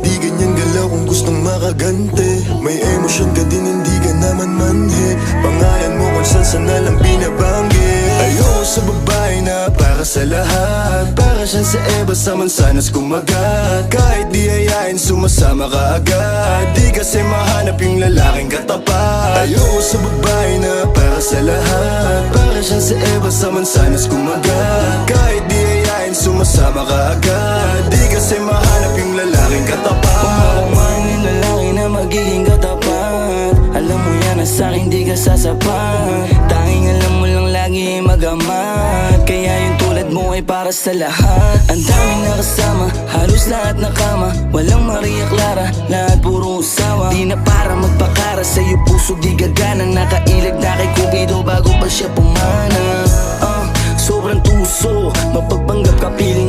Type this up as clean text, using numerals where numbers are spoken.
Di ganyan galaw kung gustong makagante. May emosyon ka din, hindi ka naman manhid. Pangalan mo kung saan na lang binabanggit. Ayoko sa babae na para sa lahat. Para siya sa Eva sa mansanas kumagat. Kahit di ayain, sumasama ka agad. Di kasi mahanap yung lalaking katapat. Ayoko sa babae na para sa lahat. Para siya sa Eva sa mansanas kumagat. Kahit di ayain, sumasama ka agad. Di kasi mahanap yung lalaking katapat. Kung man yung lalaki na magiging katapat, alam mo yan na sa'kin di ka sasapat. Tanging alam mo lang lagi magamat. Kaya yung tulad mo ay para sa lahat. Ang daming nakasama, halos lahat nakama. Walang Maria Clara, lahat puro usawa. Di na para magpakara, sa'yo puso di gagana. Nakailag na kay Cupido bago pa siya pumana. Sobrang tuso, mapagpanggap ka, piling